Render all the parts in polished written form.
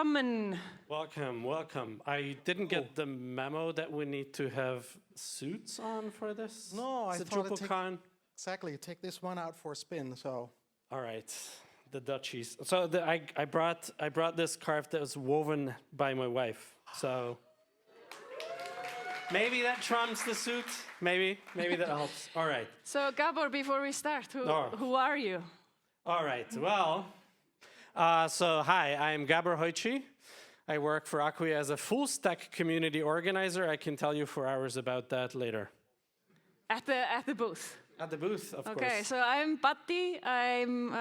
Willkommen. Welcome, welcome. I didn't get the memo that we need to have suits on for this. No, I Is it thought DrupalCon? exactly. Take this one out for a spin. So All right, the Dutchies. So I brought this scarf that was woven by my wife. So maybe that trumps the suit. Maybe that helps. All right. So Gabor, before we start, No. who are you? All right. Well, so hi, I'm Gabor Hojci. I work for Acquia as a full stack community organizer. I can tell you for hours about that later. At the booth. At the booth, of course. Okay, so I'm Patti. I'm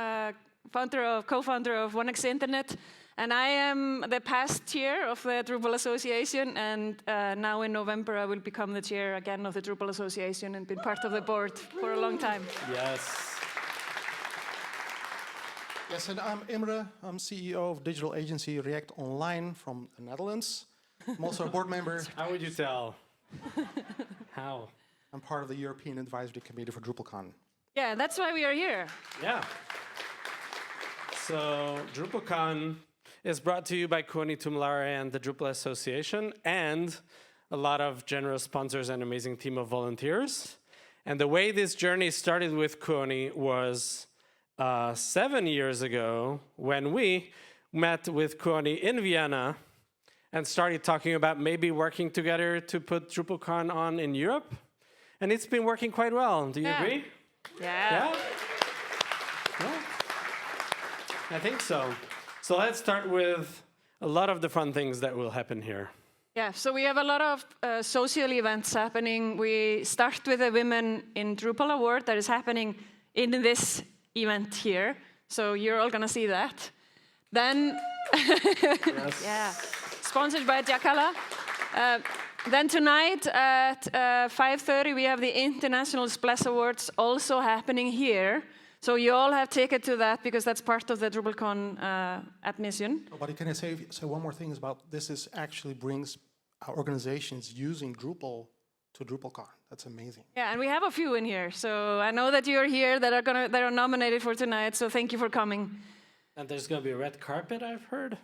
co-founder of 1x Internet, and I am the past chair of the Drupal Association. And now in November, I will become the chair again of the Drupal Association and been part of the board for a long time. Yes. yes, and I'm Imre. I'm CEO of digital agency React Online from the Netherlands. I'm also a board member. How would you tell? How? I'm part of the European Advisory Committee for DrupalCon. Yeah, that's why we are here. Yeah. So DrupalCon is brought to you by Koni Tumlare and the Drupal Association and a lot of generous sponsors and amazing team of volunteers. And the way this journey started with Koni was 7 years ago when we met with Koni in Vienna and started talking about maybe working together to put DrupalCon on in Europe. And it's been working quite well. Do you agree? Yeah. Yeah? I think so. So let's start with a lot of the fun things that will happen here. Yeah, so we have a lot of social events happening. We start with a Women in Drupal Award that is happening in this event here. So you're all going to see that. Then, Yes. yeah, sponsored by Jakala. Then tonight at 5:30 we have the International Splash Awards also happening here. So you all have ticket to that because that's part of the DrupalCon admission. Oh, but can I say one more thing about this? Is actually brings our organizations using Drupal to DrupalCon. That's amazing. Yeah, and we have a few in here. So I know that you're here that are nominated for tonight. So thank you for coming. And there's going to be a red carpet, I've heard.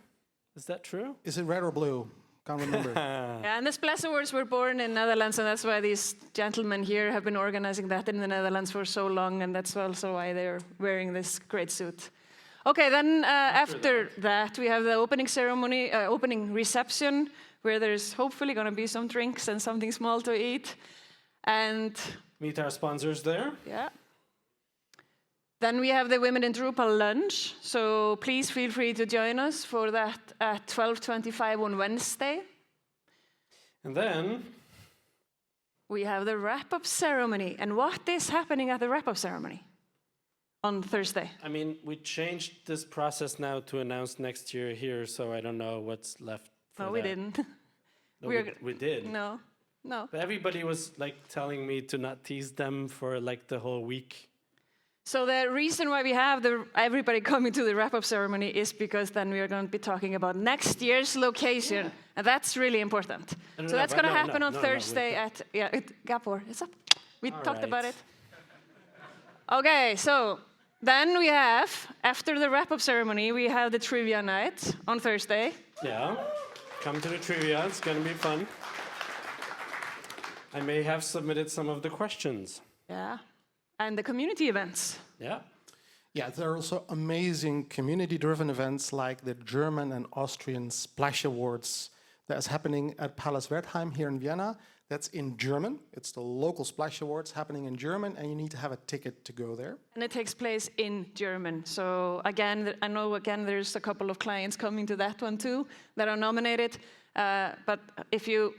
Is that true? Is it red or blue? Can't remember. Yeah, and the Splash Awards were born in Netherlands, and that's why these gentlemen here have been organizing that in the Netherlands for so long, and that's also why they're wearing this great suit. Okay, then after that, we have the opening ceremony, opening reception, where there's hopefully going to be some drinks and something small to eat. And meet our sponsors there. yeah. Then we have the Women in Drupal lunch. So please feel free to join us for that at 12:25 on Wednesday. And then We have the wrap-up ceremony. And what is happening at the wrap-up ceremony on Thursday? I mean, we changed this process now to announce next year here, so I don't know what's left for No, that. we didn't. No, We're we did. No. But everybody was like telling me to not tease them for like the whole week. So the reason why we have everybody coming to the wrap-up ceremony is because then we are going to be talking about next year's location, and that's really important. So that's going to happen on Thursday at Gabor. It's up. We talked about it. Okay, so then we have after the wrap-up ceremony, we have the trivia night on Thursday. Yeah, come to the trivia. It's going to be fun. I may have submitted some of the questions. Yeah. And the community events. Yeah. Yeah, there are also amazing community-driven events like the German and Austrian Splash Awards that is happening at Palace Wertheim here in Vienna. That's in German. It's the local Splash Awards happening in German, and you need to have a ticket to go there. And it takes place in German. So again, I know there's a couple of clients coming to that one too that are nominated. But if you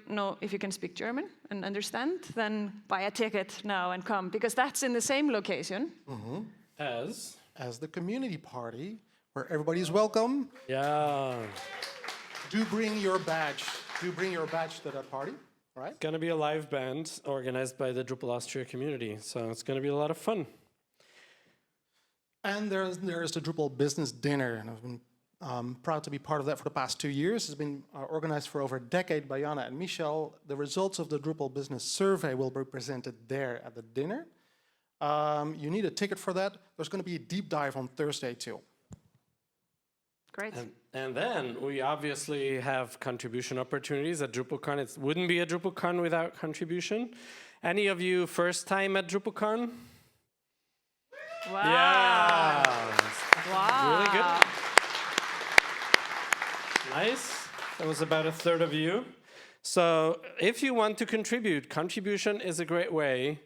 can speak German and understand, then buy a ticket now and come, because that's in the same location As the community party, where everybody is welcome. yeah. Do bring your badge. Do bring your badge to that party. All right. It's going to be a live band organized by the Drupal Austria community, so it's going to be a lot of fun. And there's the Drupal Business Dinner, and I've been proud to be part of that for the past 2 years. It's been organized for over a decade by Jana and Michel. The results of the Drupal Business Survey will be presented there at the dinner. You need a ticket for that. There's going to be a deep dive on Thursday too. Great. And then we obviously have contribution opportunities at DrupalCon. It wouldn't be a DrupalCon without contribution. Any of you first time at DrupalCon? Wow. Yeah. Wow. Really good. Nice. That was about a third of you. So if you want to contribute, contribution is a great way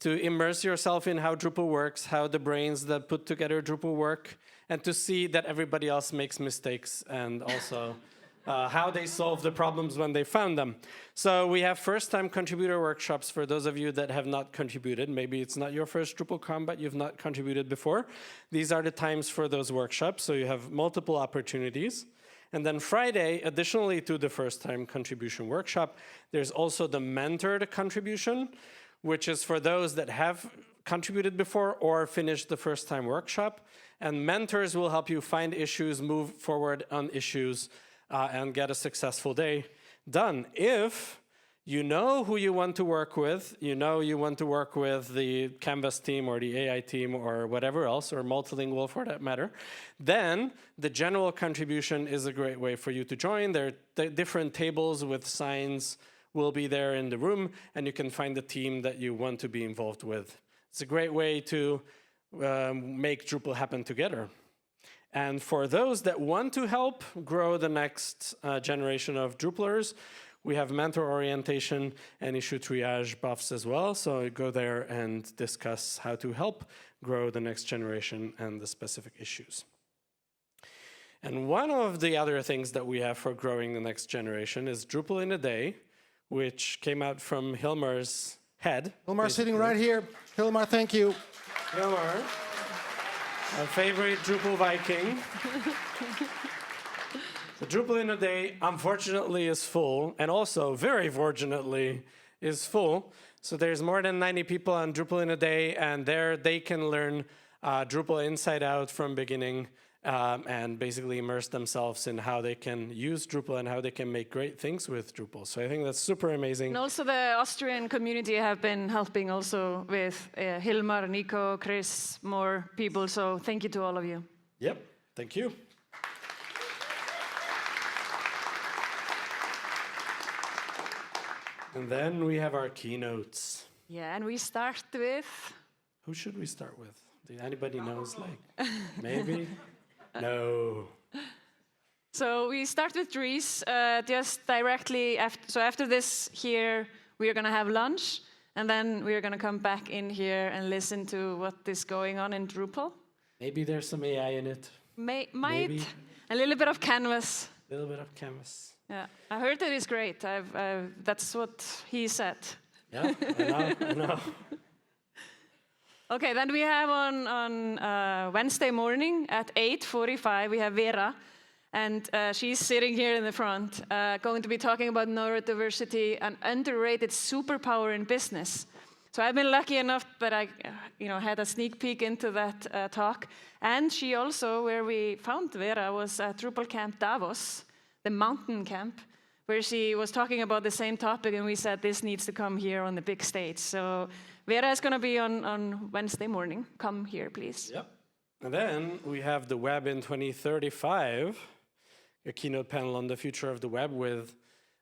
to immerse yourself in how Drupal works, how the brains that put together Drupal work, and to see that everybody else makes mistakes, and also how they solve the problems when they found them. So we have first-time contributor workshops for those of you that have not contributed. Maybe it's not your first DrupalCon, but you've not contributed before. These are the times for those workshops, so you have multiple opportunities. And then Friday, additionally to the first-time contribution workshop, there's also the mentored contribution, which is for those that have contributed before or finished the first-time workshop. And mentors will help you find issues, move forward on issues, and get a successful day done. If you know who you want to work with, you know you want to work with the Canvas team or the AI team or whatever else, or multilingual for that matter, then the general contribution is a great way for you to join. There are different tables with signs will be there in the room, and you can find the team that you want to be involved with. It's a great way to make Drupal happen together. And for those that want to help grow the next generation of Drupalers, we have mentor orientation and issue triage buffs as well. So go there and discuss how to help grow the next generation and the specific issues. And one of the other things that we have for growing the next generation is Drupal in a Day, which came out from Hilmar's head. Hilmar sitting right here. Hilmar, thank you. Hilmar, our favorite Drupal Viking. The Drupal in a Day, unfortunately, is full, and also, very fortunately, is full. So there's more than 90 people on Drupal in a Day, and there they can learn Drupal inside out from beginning, and basically immerse themselves in how they can use Drupal and how they can make great things with Drupal. So I think that's super amazing. And also the Austrian community have been helping also with Hilmar, Nico, Chris, more people. So thank you to all of you. Yep, thank you. And then we have our keynotes. Yeah, and we start with... Who should we start with? Do anybody knows? Like, maybe? No. So we start with Dries, just directly after. So after this here, we are going to have lunch, and then we are going to come back in here and listen to what is going on in Drupal. Maybe there's some AI in it. Might. Maybe. A little bit of Canvas. A little bit of Canvas. Yeah, I heard it is great. That's what he said. Yeah, I know. Okay, then we have on Wednesday morning at 8:45, we have Vera, and she's sitting here in the front, going to be talking about neurodiversity, an underrated superpower in business. So I've been lucky enough that I had a sneak peek into that talk. And she also, where we found Vera, was at Drupal Camp Davos, the mountain camp, where she was talking about the same topic, and we said this needs to come here on the big stage. So Vera is going to be on Wednesday morning. Come here, please. Yep. And then we have the Web in 2035, a keynote panel on the future of the web with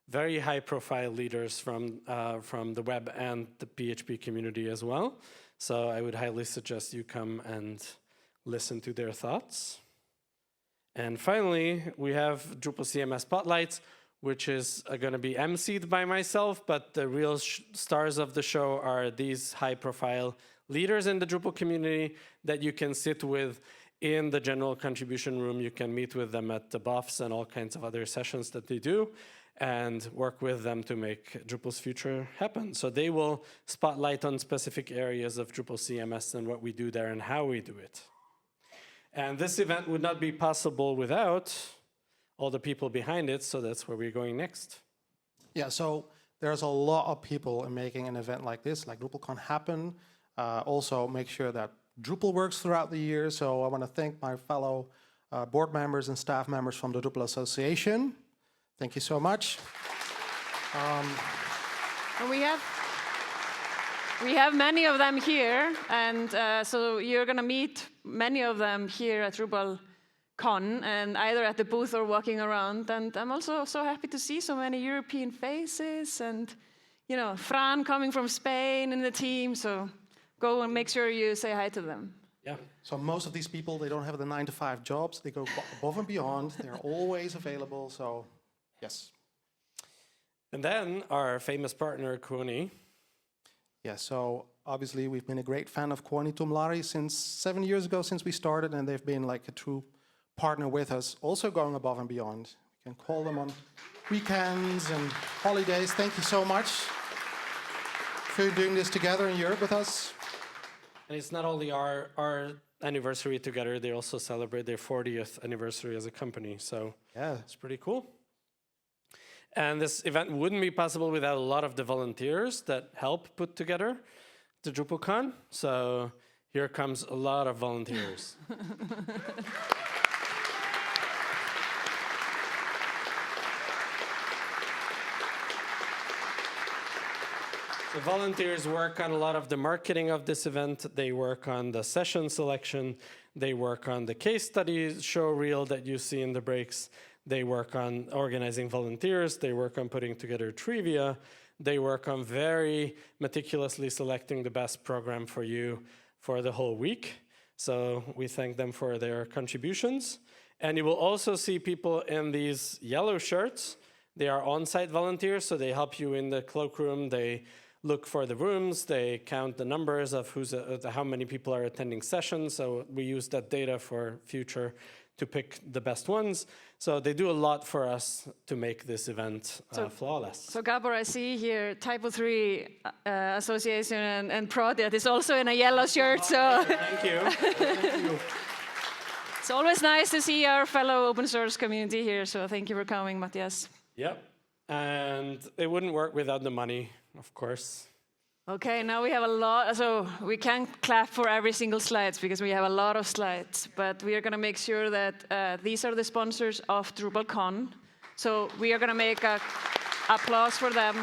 very high-profile leaders from the web and the PHP community as well. So I would highly suggest you come and listen to their thoughts. And finally, we have Drupal CMS Spotlights, which is going to be emceed by myself, but the real stars of the show are these high-profile leaders in the Drupal community that you can sit with in the general contribution room. You can meet with them at the buffs and all kinds of other sessions that they do, and work with them to make Drupal's future happen. So they will spotlight on specific areas of Drupal CMS and what we do there and how we do it. And this event would not be possible without all the people behind it, so that's where we're going next. Yeah, so there's a lot of people in making an event like this, like DrupalCon happen. Also make sure that Drupal works throughout the year. So I want to thank my fellow board members and staff members from the Drupal Association. Thank you so much. And we have many of them here, and so you're going to meet many of them here at Drupal con, and either at the booth or walking around. And I'm also so happy to see so many European faces, and Fran coming from Spain in the team. So go and make sure you say hi to them. Yeah. So most of these people, they don't have the 9-to-5 jobs. They go above and beyond. They're always available. So yes. And then our famous partner, Kuoni. Yeah, so obviously we've been a great fan of Kuoni Tumlari since 7 years ago, since we started, and they've been like a true partner with us, also going above and beyond. We can call them on weekends and holidays. Thank you so much for doing this together in Europe with us. And it's not only our anniversary together, they also celebrate their 40th anniversary as a company. So yeah, it's pretty cool. And this event wouldn't be possible without a lot of the volunteers that help put together the DrupalCon. So here comes a lot of volunteers. The volunteers work on a lot of the marketing of this event. They work on the session selection. They work on the case studies show reel that you see in the breaks. They work on organizing volunteers. They work on putting together trivia. They work on very meticulously selecting the best program for you for the whole week. So we thank them for their contributions. And you will also see people in these yellow shirts. They are on-site volunteers, so they help you in the cloakroom. They look for the rooms. They count the numbers of how many people are attending sessions. So we use that data for future to pick the best ones. So they do a lot for us to make this event flawless. So Gabor, I see here Typo 3 Association and Prodiat is also in a yellow shirt. So thank you. Thank you. It's always nice to see our fellow open source community here. So thank you for coming, Matthias. Yep. And it wouldn't work without the money, of course. Okay, now we have a lot, so we can't clap for every single slides because we have a lot of slides, but we are going to make sure that these are the sponsors of DrupalCon. So we are going to make an applause for them.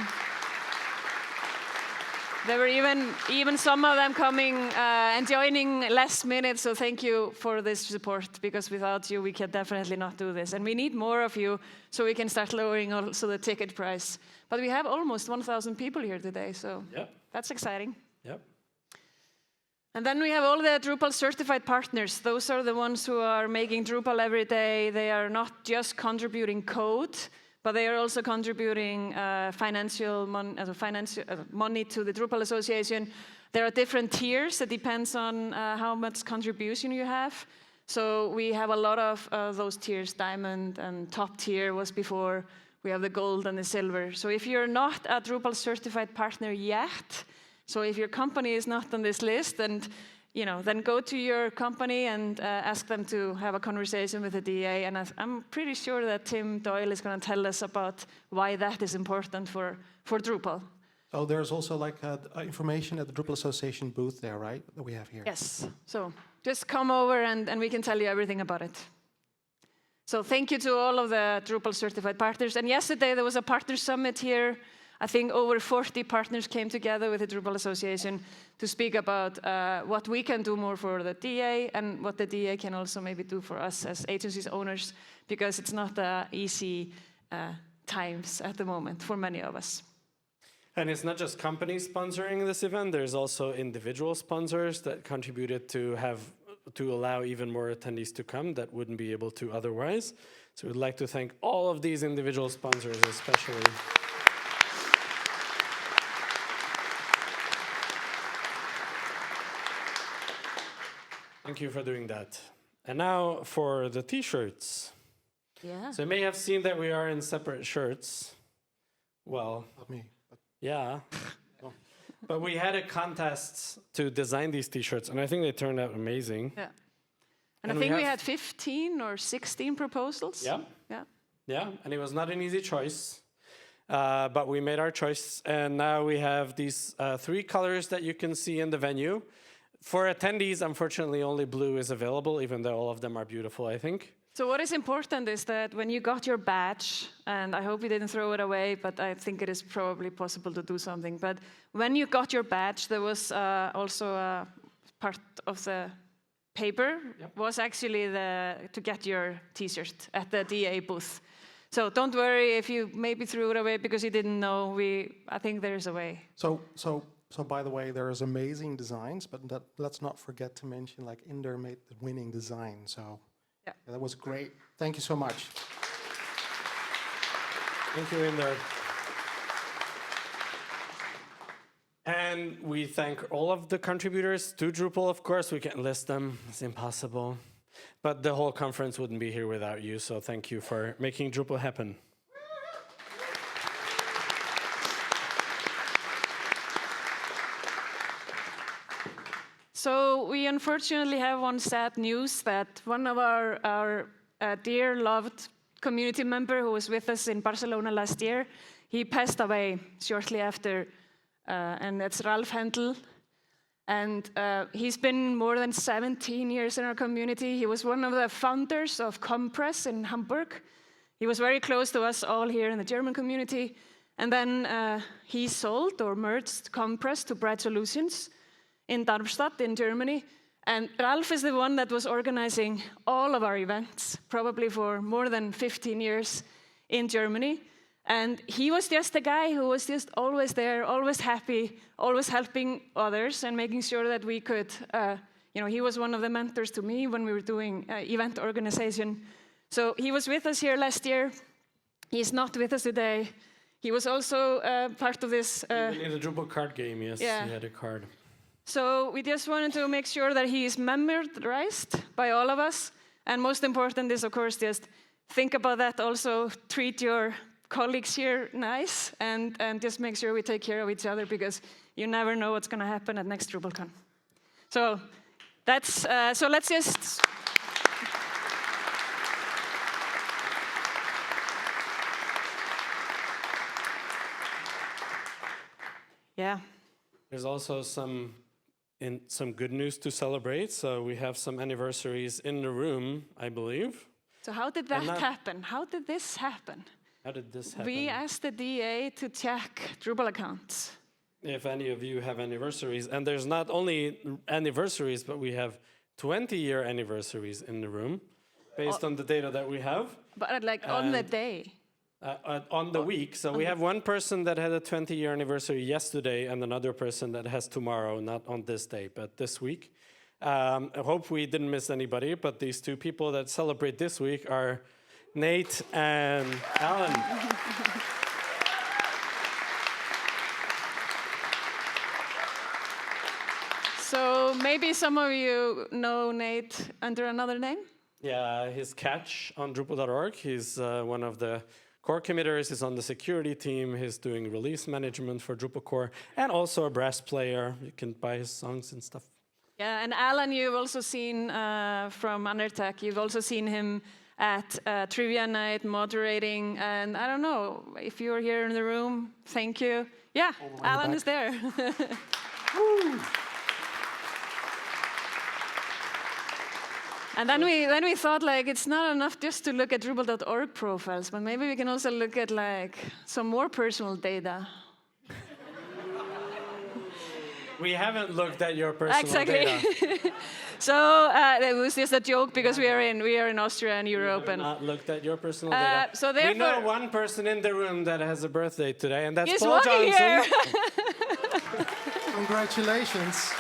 There were even some of them coming and joining last minute, so thank you for this support, because without you, we can definitely not do this. And we need more of you so we can start lowering also the ticket price. But we have almost 1,000 people here today, so that's exciting. Yep. And then we have all the Drupal certified partners. Those are the ones who are making Drupal every day. They are not just contributing code, but they are also contributing financial money to the Drupal Association. There are different tiers. It depends on how much contribution you have. So we have a lot of those tiers. Diamond and top tier was before. We have the gold and the silver. So if you're not a Drupal certified partner yet, so if your company is not on this list, and then go to your company and ask them to have a conversation with the DA. And I'm pretty sure that Tim Doyle is going to tell us about why that is important for Drupal. So there's also like information at the Drupal Association booth there, right, that we have here? Yes. So just come over and we can tell you everything about it. So thank you to all of the Drupal certified partners. And yesterday there was a partner summit here. I think over 40 partners came together with the Drupal Association to speak about what we can do more for the DA and what the DA can also maybe do for us as agencies owners, because it's not easy times at the moment for many of us. And it's not just companies sponsoring this event. There's also individual sponsors that contributed to allow even more attendees to come that wouldn't be able to otherwise. So we'd like to thank all of these individual sponsors especially. Thank you for doing that. And now for the t-shirts. Yeah. So you may have seen that we are in separate shirts. Well, Not me. yeah. But we had a contest to design these t-shirts, and I think they turned out amazing. Yeah. And I think we had 15 or 16 proposals. Yeah. Yeah. Yeah, and it was not an easy choice. But we made our choice, and now we have these 3 colors that you can see in the venue. For attendees, unfortunately, only blue is available, even though all of them are beautiful, I think. So what is important is that when you got your badge, and I hope you didn't throw it away, but I think it is probably possible to do something. But when you got your badge, there was also a part of the paper was actually to get your T-shirt at the DA booth. So don't worry if you maybe threw it away because you didn't know. I think there's a way. So by the way, there's amazing designs, but let's not forget to mention like Inder made the winning design. So yeah, that was great. Thank you so much. Thank you, Inder. And we thank all of the contributors to Drupal, of course. We can't list them, it's impossible. But the whole conference wouldn't be here without you, so thank you for making Drupal happen. So we unfortunately have one sad news that one of our dear, loved community member who was with us in Barcelona last year, he passed away shortly after, and that's Ralph Hendel. And he's been more than 17 years in our community. He was one of the founders of Compress in Hamburg. He was very close to us all here in the German community. And then he sold or merged Compress to Bright Solutions in Darmstadt in Germany. And Ralph is the one that was organizing all of our events, probably for more than 15 years in Germany. And he was just a guy who was just always there, always happy, always helping others and making sure that we could, he was one of the mentors to me when we were doing event organization. So he was with us here last year. He's not with us today. He was also part of this. Even in the Drupal card game, yes, yeah. He had a card. So we just wanted to make sure that he is memorized by all of us. And most important is, of course, just think about that also, treat your colleagues here nice, and just make sure we take care of each other because you never know what's going to happen at next DrupalCon. So that's so let's just. Yeah. There's also some good news to celebrate. So we have some anniversaries in the room, I believe. So how did that happen? How did this happen? How did this happen? We asked the DA to check Drupal accounts. If any of you have anniversaries, and there's not only anniversaries, but we have 20-year anniversaries in the room, based on the data that we have. But like on the day? On the week. So we have one person that had a 20-year anniversary yesterday, and another person that has tomorrow, not on this day, but this week. I hope we didn't miss anybody, but these two people that celebrate this week are Nate and Alan. So maybe some of you know Nate under another name? Yeah, his catch on Drupal.org. He's one of the core committers. He's on the security team. He's doing release management for Drupal core, and also a brass player. You can buy his songs and stuff. Yeah, and Alan, you've also seen from Undertech. You've also seen him at Trivia Night, moderating, and I don't know, if you're here in the room, thank you. Yeah, Alan is there. And then we thought, like, it's not enough just to look at Drupal.org profiles, but maybe we can also look at, like, some more personal data. We haven't looked at your personal data. So it was just a joke because we are in Austria and Europe. We have not looked at your personal data. So therefore, we know one person in the room that has a birthday today, and that's he's Paul Johnson. Here. Congratulations.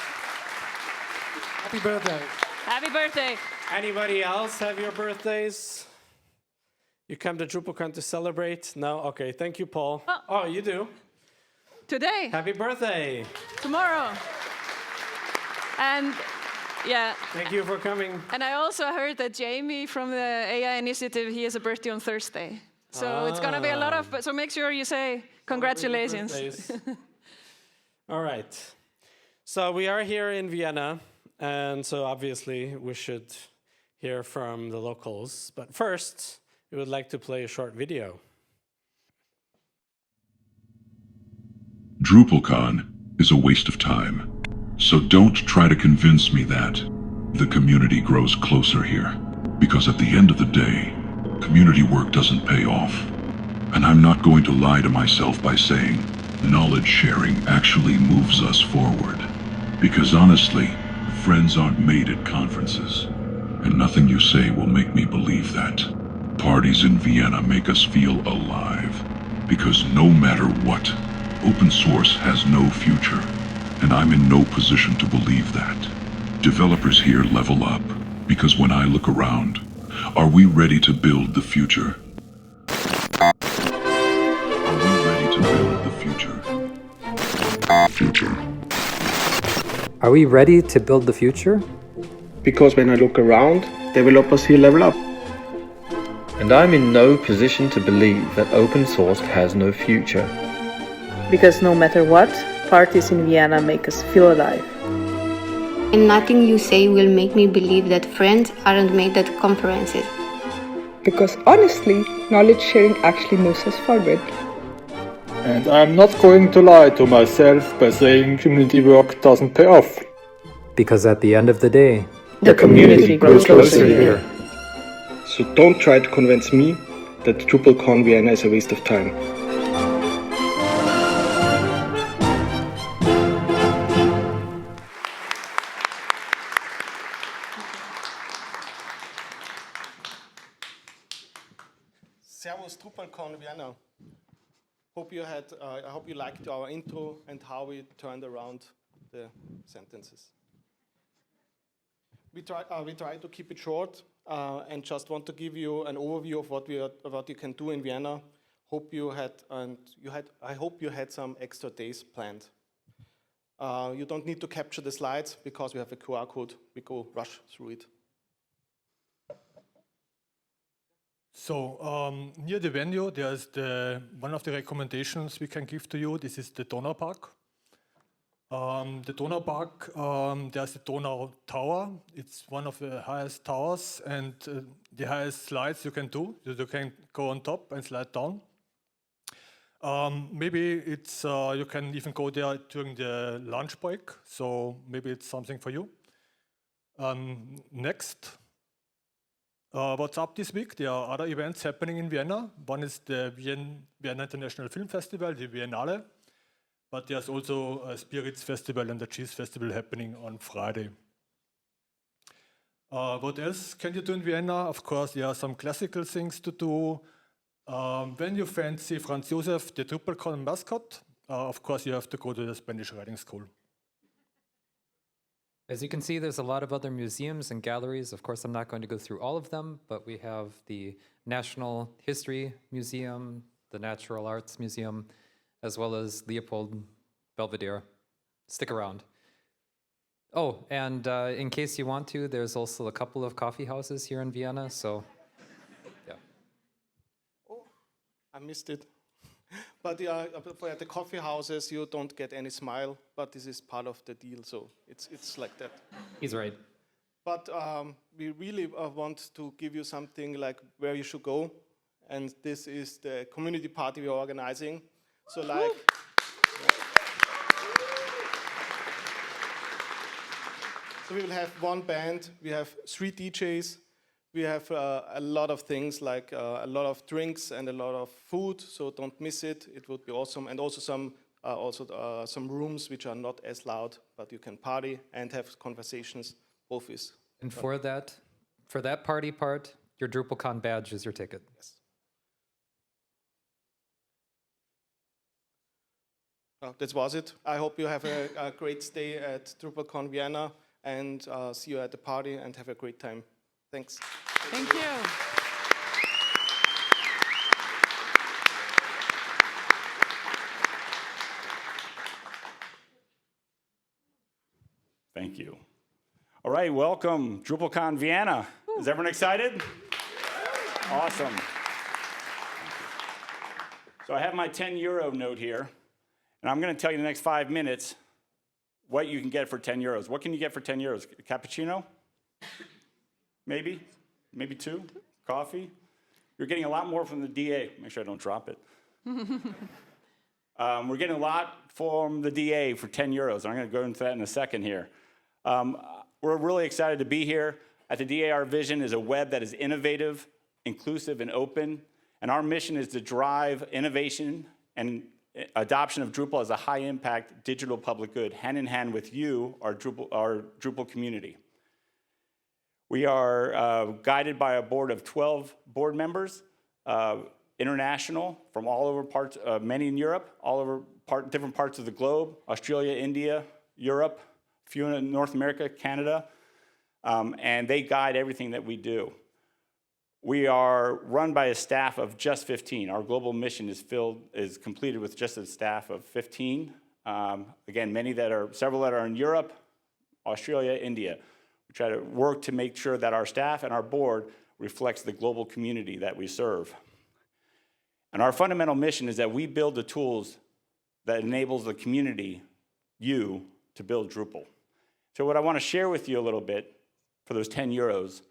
Happy birthday. Happy birthday. Anybody else have your birthdays? You come to DrupalCon to celebrate? No? Okay, thank you, Paul. Oh, you do? Today. Happy birthday. Tomorrow. And yeah. Thank you for coming. And I also heard that Jamie from the AI Initiative, he has a birthday on Thursday. So it's going to be a lot of, so make sure you say congratulations. All right. So we are here in Vienna, and so obviously we should hear from the locals. But first, we would like to play a short video. DrupalCon is a waste of time, so don't try to convince me that the community grows closer here, because at the end of the day, community work doesn't pay off. And I'm not going to lie to myself by saying knowledge sharing actually moves us forward, because honestly, Friends aren't made at conferences, and nothing you say will make me believe that. Parties in Vienna make us feel alive, because no matter what, open source has no future, and I'm in no position to believe that. Developers here level up, because when I look around, are we ready to build the future? Are we ready to build the future? Are we ready to build the future? Because when I look around, developers here level up. And I'm in no position to believe that open source has no future. Because no matter what, parties in Vienna make us feel alive. And nothing you say will make me believe that friends aren't made at conferences. Because honestly, knowledge sharing actually moves us forward. And I'm not going to lie to myself by saying community work doesn't pay off. Because at the end of the day, The community grows closer here. So don't try to convince me that DrupalCon Vienna is a waste of time. Servus DrupalCon Vienna. I hope you liked our intro and how we turned around the sentences. We try to keep it short and just want to give you an overview of what you can do in Vienna. I hope you had some extra days planned. You don't need to capture the slides because we have a QR code. We go rush through it. So near the venue, there's one of the recommendations we can give to you. This is the Donau Park. The Donau Park, there's the Donau Tower. It's one of the highest towers and the highest slides you can do. You can go on top and slide down. Maybe it's you can even go there during the lunch break. So maybe it's something for you. Next. What's up this week? There are other events happening in Vienna. One is the Vienna International Film Festival, the Biennale. But there's also a Spirits Festival and the Cheese Festival happening on Friday. What else can you do in Vienna? Of course, there are some classical things to do. When you fancy Franz Josef, the DrupalCon mascot, of course, you have to go to the Spanish riding school. as you can see, there's a lot of other museums and galleries. Of course, I'm not going to go through all of them, but we have the National History Museum, the Natural Arts Museum, as well as Leopold Belvedere. Stick around. Oh, and in case you want to, there's also a couple of coffee houses here in Vienna, so yeah. Oh, I missed it. But for the coffee houses, you don't get any smile, but this is part of the deal, so it's like that. He's right. But we really want to give you something like where you should go, and this is the community party we're organizing. So like... So we will have one band, we have 3 DJs, we have a lot of things like a lot of drinks and a lot of food, so don't miss it, it would be awesome. And also some rooms which are not as loud, but you can party and have conversations, both is. And for that party part, your DrupalCon badge is your ticket. Yes. That was it. I hope you have a great stay at DrupalCon Vienna and see you at the party and have a great time. Thanks. Thank you. Thank you. All right, welcome, DrupalCon Vienna. Is everyone excited? Awesome. So I have my 10 euro note here, and I'm going to tell you in the next 5 minutes what you can get for 10 euros. What can you get for 10 euros? A cappuccino? Maybe? Maybe 2? Coffee? You're getting a lot more from the DA. Make sure I don't drop it. We're getting a lot from the DA for 10 euros. I'm going to go into that in a second here. We're really excited to be here. At the DA, our vision is a web that is innovative, inclusive, and open. And our mission is to drive innovation and adoption of Drupal as a high-impact digital public good, hand in hand with you, our Drupal community. We are guided by a board of 12 board members, international, from all over parts, many in Europe, all over different parts of the globe, Australia, India, Europe, a few in North America, Canada, and they guide everything that we do. We are run by a staff of just 15. Our global mission is completed with just a staff of 15. Again, several that are in Europe, Australia, India. We try to work to make sure that our staff and our board reflects the global community that we serve. And our fundamental mission is that we build the tools that enables the community, you, to build Drupal. So what I want to share with you a little bit for those 10 euros,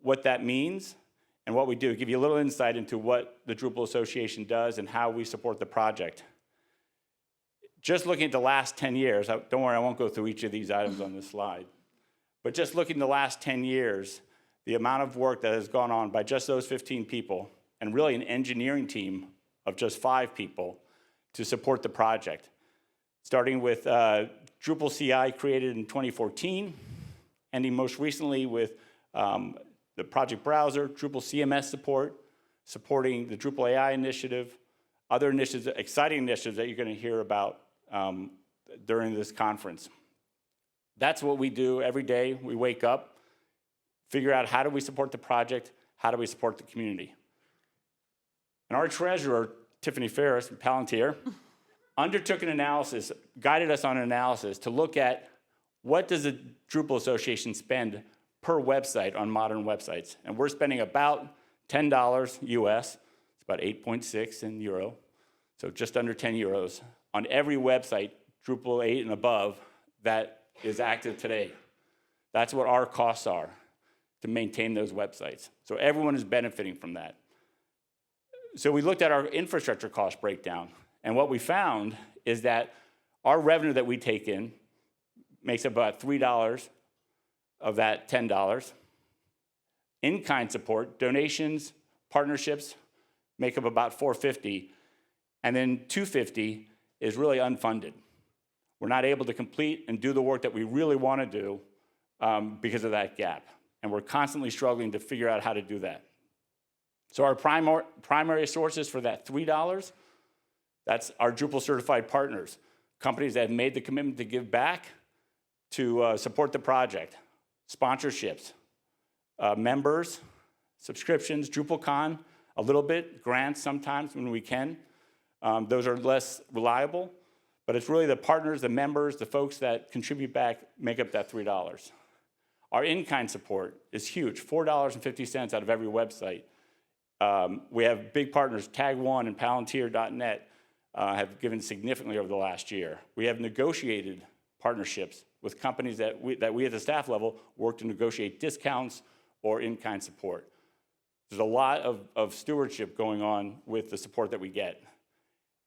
what that means and what we do, give you a little insight into what the Drupal Association does and how we support the project. Just looking at the last 10 years, don't worry, I won't go through each of these items on this slide, but just looking at the last 10 years, the amount of work that has gone on by just those 15 people, and really an engineering team of just 5 people to support the project. Starting with Drupal CI created in 2014, ending most recently with the project browser, Drupal CMS support, supporting the Drupal AI initiative, other initiatives, exciting initiatives that you're going to hear about during this conference. That's what we do every day. We wake up, figure out how do we support the project, how do we support the community. And our treasurer, Tiffany Ferris from Palantir, undertook an analysis, guided us on an analysis to look at what does the Drupal Association spend per website on modern websites. And we're spending about $10 US, it's about 8.6 in euro, so just under 10 euros, on every website, Drupal 8 and above, that is active today. That's what our costs are to maintain those websites. So everyone is benefiting from that. So we looked at our infrastructure cost breakdown, and what we found is that our revenue that we take in makes up about $3 of that $10. In-kind support, donations, partnerships make up about $450, and then $250 is really unfunded. We're not able to complete and do the work that we really want to do because of that gap, and we're constantly struggling to figure out how to do that. So our primary sources for that $3, that's our Drupal certified partners, companies that have made the commitment to give back to support the project, sponsorships, members, subscriptions, DrupalCon, a little bit, grants sometimes when we can. Those are less reliable, but it's really the partners, the members, the folks that contribute back make up that $3. Our in-kind support is huge, $4.50 out of every website. We have big partners, Tag1 and Palantir.net have given significantly over the last year. We have negotiated partnerships with companies that we at the staff level work to negotiate discounts or in-kind support. There's a lot of stewardship going on with the support that we get.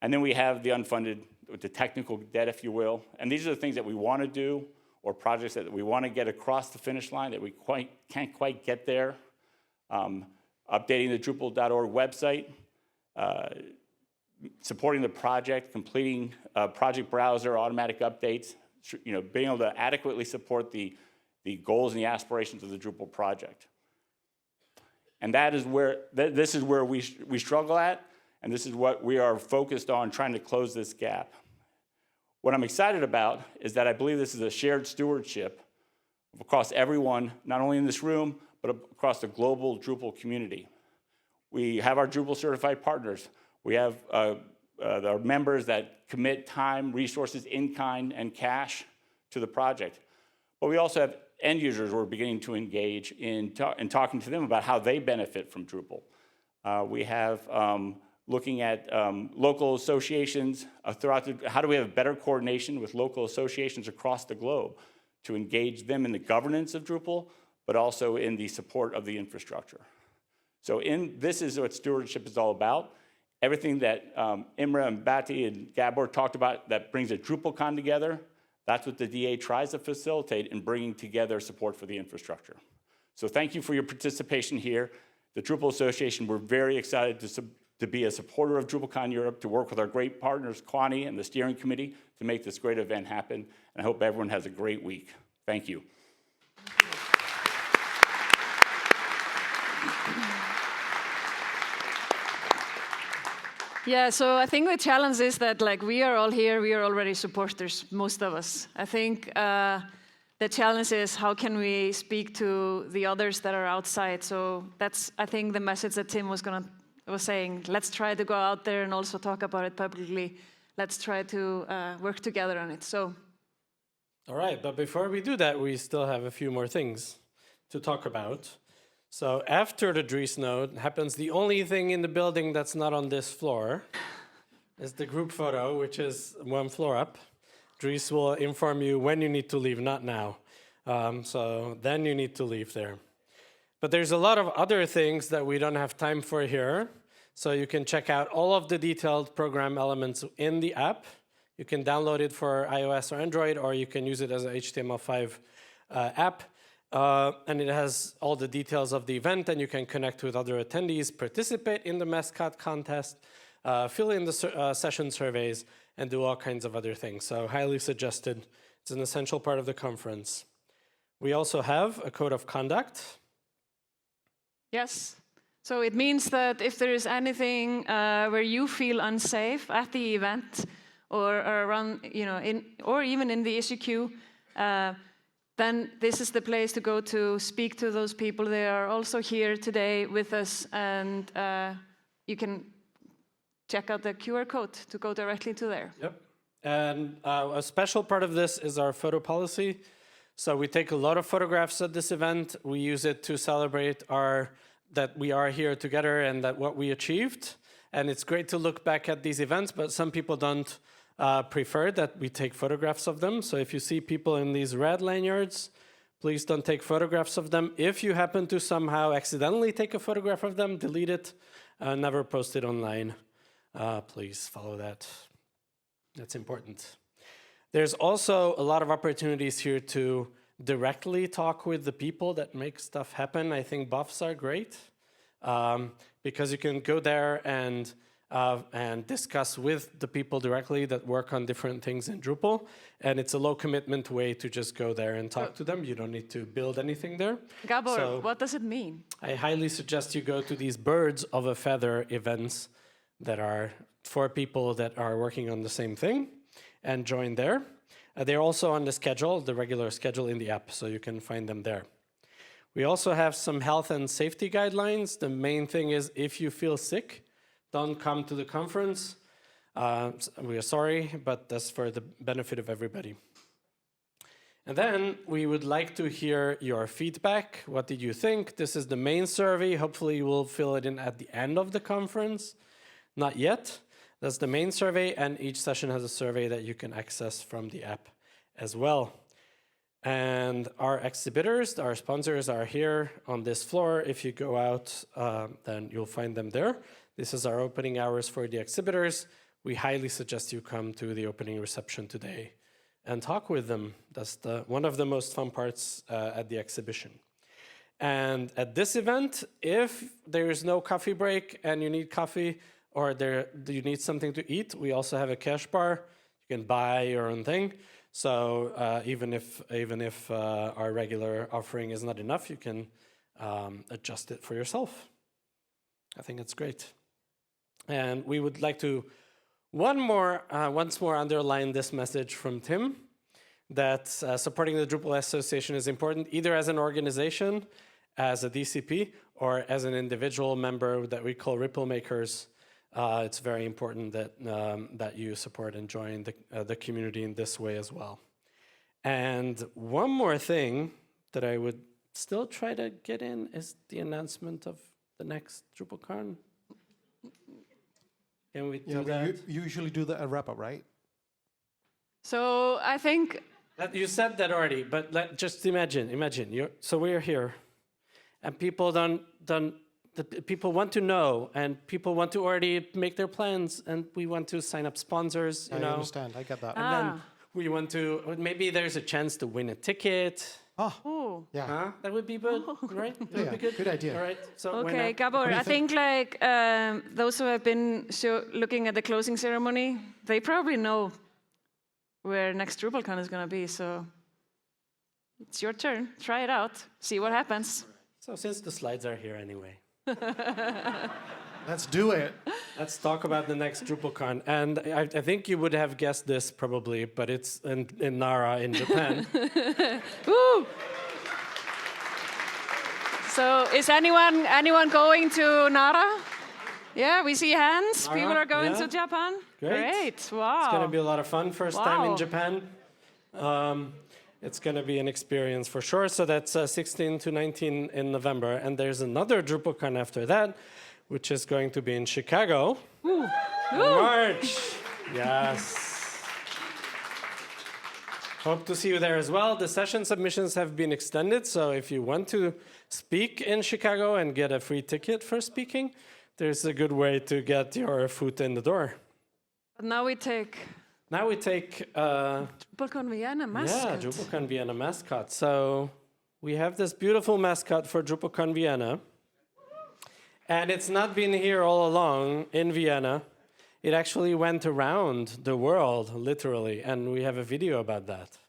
And then we have the unfunded, the technical debt, if you will. And these are the things that we want to do, or projects that we want to get across the finish line that we can't quite get there. Updating the Drupal.org website, supporting the project, completing project browser automatic updates, being able to adequately support the goals and the aspirations of the Drupal project. And this is where we struggle at, and this is what we are focused on, trying to close this gap. What I'm excited about is that I believe this is a shared stewardship across everyone, not only in this room, but across the global Drupal community. We have our Drupal certified partners. We have our members that commit time, resources, in-kind, and cash to the project. But we also have end users who are beginning to engage in talking to them about how they benefit from Drupal. We have looking at local associations how do we have better coordination with local associations across the globe to engage them in the governance of Drupal, but also in the support of the infrastructure. So this is what stewardship is all about. Everything that Imre and Bati and Gabor talked about that brings a DrupalCon together, that's what the DA tries to facilitate in bringing together support for the infrastructure. So thank you for your participation here. The Drupal Association, we're very excited to be a supporter of DrupalCon Europe, to work with our great partners, Kwani and the steering committee, to make this great event happen. And I hope everyone has a great week. Thank you. Yeah, so I think the challenge is that like we are all here, we are already supporters, most of us. I think the challenge is how can we speak to the others that are outside. So that's, I think, the message that Tim was saying. Let's try to go out there and also talk about it publicly. Let's try to work together on it. So. All right, but before we do that, we still have a few more things to talk about. So after the Dries node happens, the only thing in the building that's not on this floor is the group photo, which is one floor up. Dries will inform you when you need to leave, not now. So then you need to leave there. But there's a lot of other things that we don't have time for here. So you can check out all of the detailed program elements in the app. You can download it for iOS or Android, or you can use it as an HTML5 app. And it has all the details of the event, and you can connect with other attendees, participate in the mascot contest, fill in the session surveys, and do all kinds of other things. So highly suggested. It's an essential part of the conference. We also have a code of conduct. Yes. So it means that if there is anything where you feel unsafe at the event or around, or even in the issue queue, then this is the place to go to speak to those people. They are also here today with us, and you can check out the QR code to go directly to there. Yep. And a special part of this is our photo policy. So we take a lot of photographs at this event. We use it to celebrate that we are here together and that what we achieved. And it's great to look back at these events, but some people don't prefer that we take photographs of them. So if you see people in these red lanyards, please don't take photographs of them. If you happen to somehow accidentally take a photograph of them, delete it, never post it online. Please follow that. That's important. There's also a lot of opportunities here to directly talk with the people that make stuff happen. I think buffs are great because you can go there and discuss with the people directly that work on different things in Drupal. And it's a low commitment way to just go there and talk to them. You don't need to build anything there. Gabor, what does it mean? I highly suggest you go to these birds of a feather events that are for people that are working on the same thing and join there. They're also on the schedule, the regular schedule in the app, so you can find them there. We also have some health and safety guidelines. The main thing is if you feel sick, don't come to the conference. We are sorry, but that's for the benefit of everybody. And then we would like to hear your feedback. What did you think? This is the main survey. Hopefully you will fill it in at the end of the conference. Not yet. That's the main survey, and each session has a survey that you can access from the app as well. And our exhibitors, our sponsors are here on this floor. If you go out, then you'll find them there. This is our opening hours for the exhibitors. We highly suggest you come to the opening reception today and talk with them. That's one of the most fun parts at the exhibition. And at this event, if there is no coffee break and you need coffee, or you need something to eat, we also have a cash bar. You can buy your own thing. So even if our regular offering is not enough, you can adjust it for yourself. I think it's great. And we would like to once more underline this message from Tim, that supporting the Drupal Association is important, either as an organization, as a DCP, or as an individual member that we call Ripple Makers. It's very important that you support and join the community in this way as well. And one more thing that I would still try to get in is the announcement of the next DrupalCon. Can we do that? You usually do the wrap-up, right? So I think... You said that already, but just imagine. So we're here, and people people want to know, and people want to already make their plans, and we want to sign up sponsors. I understand. I get that. And then we want to. Maybe there's a chance to win a ticket. Oh, Oh. Yeah. Huh? That would be good, right? That would be good. Good idea. All right. So Okay, Gabor, I think like those who have been looking at the closing ceremony, they probably know where next DrupalCon is going to be. So it's your turn. Try it out. See what happens. So since the slides are here anyway. Let's do it. Let's talk about the next DrupalCon. And I think you would have guessed this probably, but it's in Nara in Japan. Woo! So is anyone going to Nara? Yeah, we see hands. Nara, People are going yeah. to Japan. Great. Wow. It's going to be a lot of fun. First time Wow. in Japan. It's going to be an experience for sure. So that's 16 to 19 in November. And there's another DrupalCon after that, which is going to be in Chicago in March. Yes. Hope to see you there as well. The session submissions have been extended. So if you want to speak in Chicago and get a free ticket for speaking, there's a good way to get your foot in the door. Now we take DrupalCon Vienna mascot. Yeah, DrupalCon Vienna mascot. So we have this beautiful mascot for DrupalCon Vienna. And it's not been here all along in Vienna. It actually went around the world, literally. And we have a video about that.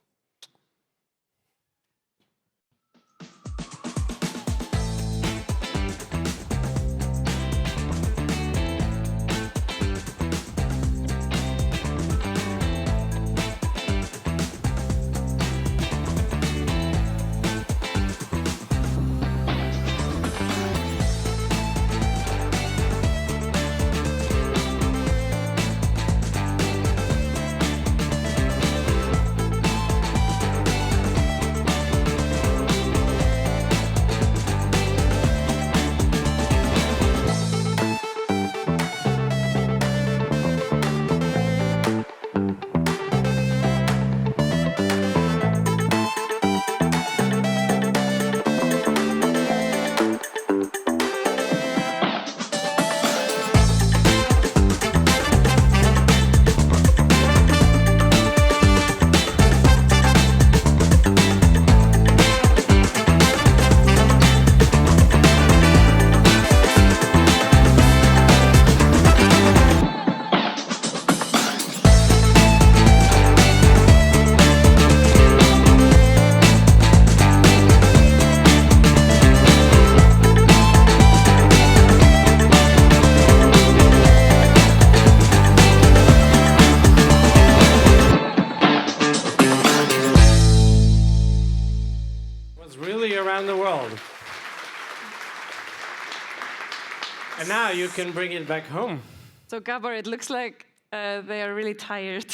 And now you can bring it back home. So Gabor, it looks like they are really tired.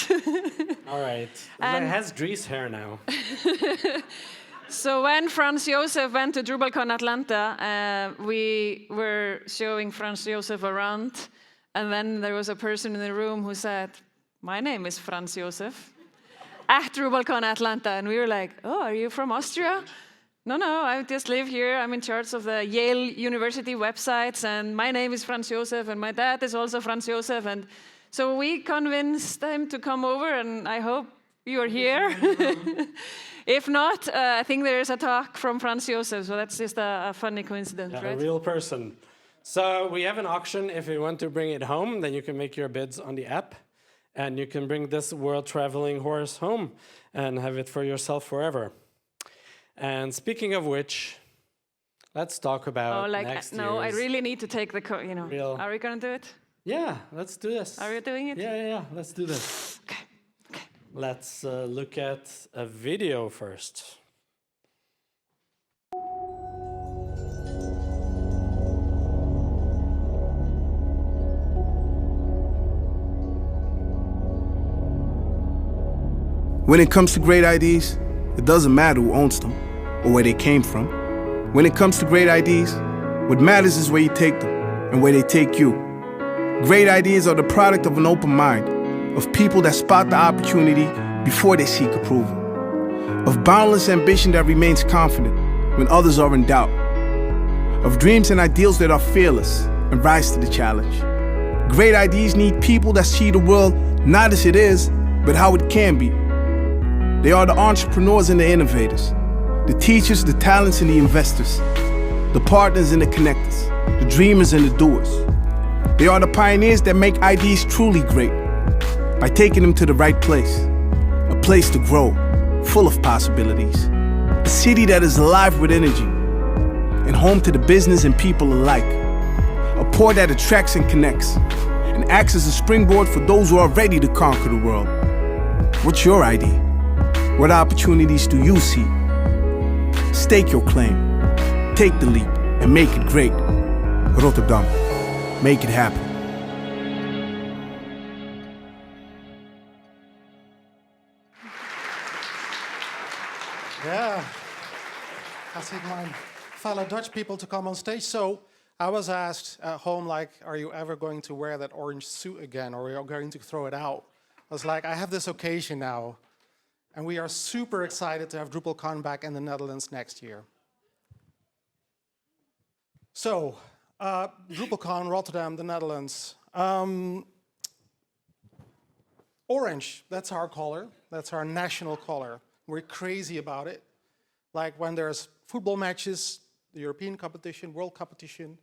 All right. It has Dries hair now. So when Franz Josef went to DrupalCon Atlanta, we were showing Franz Josef around, and then there was a person in the room who said, "My name is Franz Josef," at DrupalCon Atlanta, and we were like, "Oh, are you from Austria?" No, I just live here. I'm in charge of the Yale University websites, and my name is Franz Josef, and my dad is also Franz Josef, and so we convinced him to come over, and I hope you are here. If not, I think there is a talk from Franz Josef, so that's just a funny coincidence, Yeah, right? a real person. So we have an auction. If you want to bring it home, then you can make your bids on the app, and you can bring this world-traveling horse home and have it for yourself forever. And speaking of which, let's talk about next year's. No, I really need to take the, Are we going to do it? Yeah, let's do this. Are we doing it? Yeah, let's do this. Okay. Let's look at a video first. When it comes to great ideas, it doesn't matter who owns them or where they came from. When it comes to great ideas, what matters is where you take them and where they take you. Great ideas are the product of an open mind, of people that spot the opportunity before they seek approval, of boundless ambition that remains confident when others are in doubt, of dreams and ideals that are fearless and rise to the challenge. Great ideas need people that see the world not as it is, but how it can be. They are the entrepreneurs and the innovators, The teachers, the talents, and the investors. The partners and the connectors. The dreamers and the doers. They are the pioneers that make ideas truly great by taking them to the right place. A place to grow, full of possibilities. A city that is alive with energy and home to the business and people alike. A port that attracts and connects and acts as a springboard for those who are ready to conquer the world. What's your idea? What opportunities do you see? Stake your claim, take the leap, and make it great. Rotterdam, make it happen. Yeah, ask my fellow Dutch people to come on stage. So I was asked at home, like, are you ever going to wear that orange suit again, or are you going to throw it out? I was like, I have this occasion now, and we are super excited to have DrupalCon back in the Netherlands next year. So, DrupalCon, Rotterdam, the Netherlands. Orange, that's our color. That's our national color. We're crazy about it. Like when there's football matches, the European competition, world competition.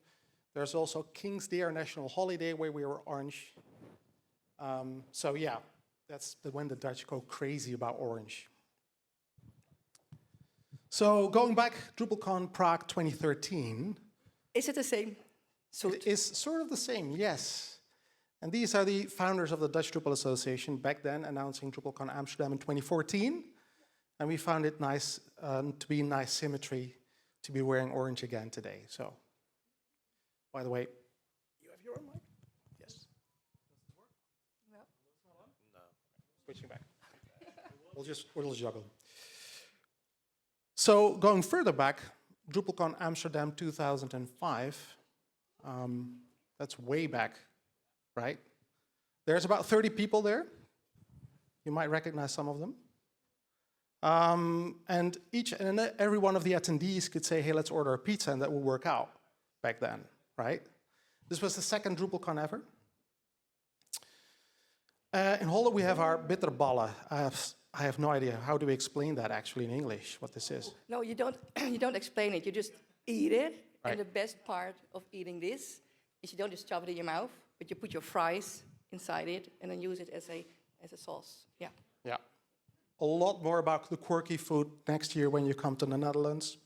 There's also King's Day, our national holiday, where we were orange. So yeah, that's when the Dutch go crazy about orange. So going back, DrupalCon Prague 2013. Is it the same suit? It is sort of the same, yes. And these are the founders of the Dutch Drupal Association back then, announcing DrupalCon Amsterdam in 2014. And we found it nice to be nice symmetry to be wearing orange again today. So, by the way, you have your own mic? Yes. Does it work? No. No. Switching back. We'll just juggle. So, going further back, DrupalCon Amsterdam 2005. That's way back, right? There's about 30 people there. You might recognize some of them. And each and every one of the attendees could say, hey, let's order a pizza, and that will work out back then, right? This was the second DrupalCon ever. In Holland, we have our bitterballen. I have no idea. How do we explain that actually in English, what this is? No, you don't, you don't explain it. You just eat it. Right. And the best part of eating this is you don't just shove it in your mouth, but you put your fries inside it and then use it as a sauce. Yeah. Yeah. A lot more about the quirky food next year when you come to the Netherlands.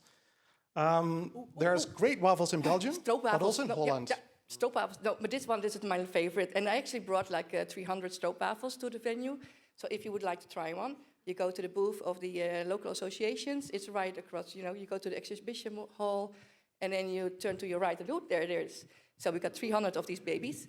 There's great waffles in Belgium, but also in Holland. Yeah, stroopwafels. No, but this is my favorite. And I actually brought like 300 stroopwafels to the venue. So if you would like to try one, you go to the booth of the local associations. It's right across, you go to the exhibition hall, and then you turn to your right, and look, there it is. So we got 300 of these babies.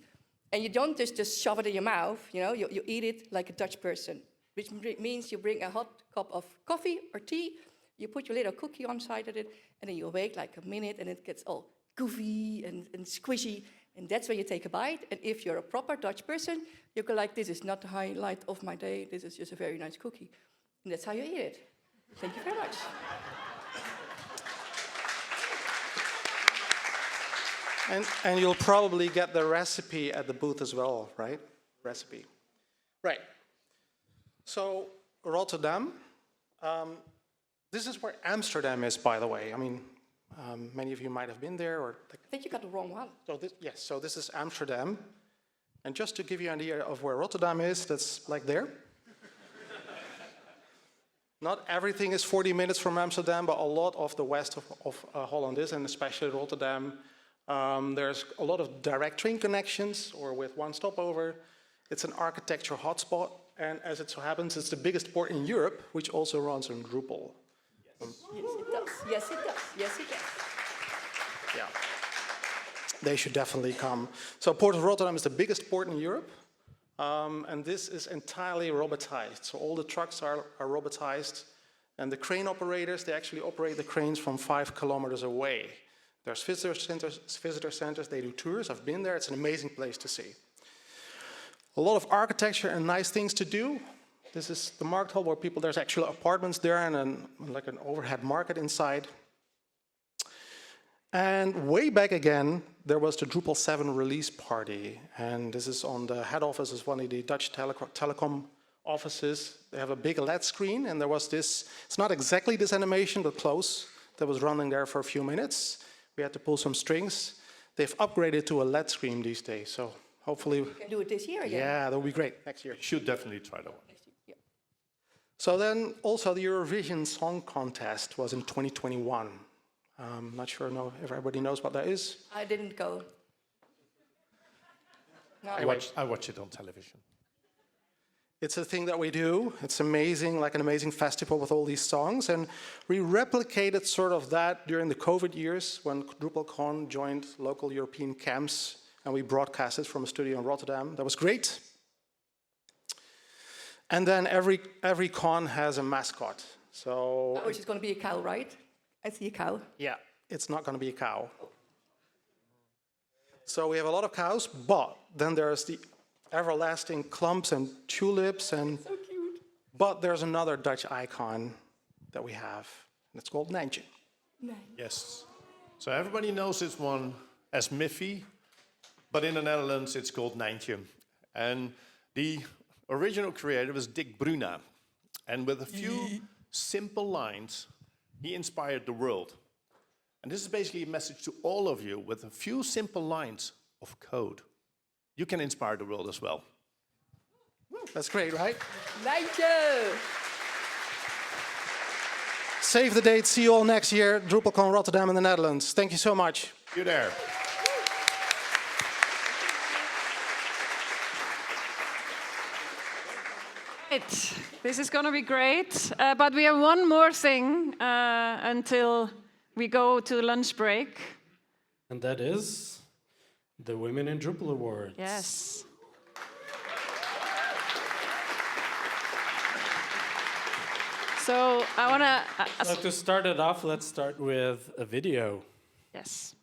And you don't just shove it in your mouth, you eat it like a Dutch person, which means you bring a hot cup of coffee or tea, you put your little cookie on side of it, and then you wait like a minute, and it gets all goofy and squishy, and that's when you take a bite. And if you're a proper Dutch person, you go like, this is not the highlight of my day, this is just a very nice cookie. And that's how you eat it. Thank you very much. And you'll probably get the recipe at the booth as well, right? Recipe. Right. So, Rotterdam. This is where Amsterdam is, by the way. I mean, many of you might have been there. Or I think you got the wrong one. So this is Amsterdam. And just to give you an idea of where Rotterdam is, that's like there. Not everything is 40 minutes from Amsterdam, but a lot of the west of Holland is, and especially Rotterdam. There's a lot of direct train connections, or with one stopover. It's an architecture hotspot, and as it so happens, it's the biggest port in Europe, which also runs on Drupal. Yes, it does. Yes, it does. Yes, it does. Yeah. They should definitely come. So Port of Rotterdam is the biggest port in Europe, and this is entirely robotized. So all the trucks are robotized, and the crane operators, they actually operate the cranes from 5 kilometers away. There's visitor centers, they do tours. I've been there, it's an amazing place to see. A lot of architecture and nice things to do. This is the market hall where there's actually apartments there and like an overhead market inside. And way back again, there was the Drupal 7 release party. And this is on the head office of one of the Dutch telecom offices. They have a big LED screen, and there was this, it's not exactly this animation, but close, that was running there for a few minutes. We had to pull some strings. They've upgraded to a LED screen these days, so hopefully... We can do it this year again. Yeah, that would be great, next year. You should definitely try that one. Yeah. So then also the Eurovision Song Contest was in 2021. Not sure if everybody knows what that is. I didn't go. No. I watch it on television. It's a thing that we do. It's amazing, like an amazing festival with all these songs. And we replicated sort of that during the COVID years when DrupalCon joined local European camps, and we broadcasted from a studio in Rotterdam. That was great. And then every con has a mascot. So Which is going to be a cow, right? I see a cow. yeah, it's not going to be a cow. So we have a lot of cows, but then there's the everlasting clumps and tulips, and So cute. but there's another Dutch icon that we have, and it's called Nijntje. Yes. So everybody knows this one as Miffy, but in the Netherlands it's called Nijntje. And the original creator was Dick Bruna. And with a few simple lines, he inspired the world. And this is basically a message to all of you with a few simple lines of code. You can inspire the world as well. That's great, right? Nijntje! Save the date. See you all next year. DrupalCon Rotterdam in the Netherlands. Thank you so much. You there. Right. This is going to be great. But we have one more thing until we go to lunch break. And that is the Women in Drupal Awards. Yes. So I want to... So to start it off, let's start with a video. Yes.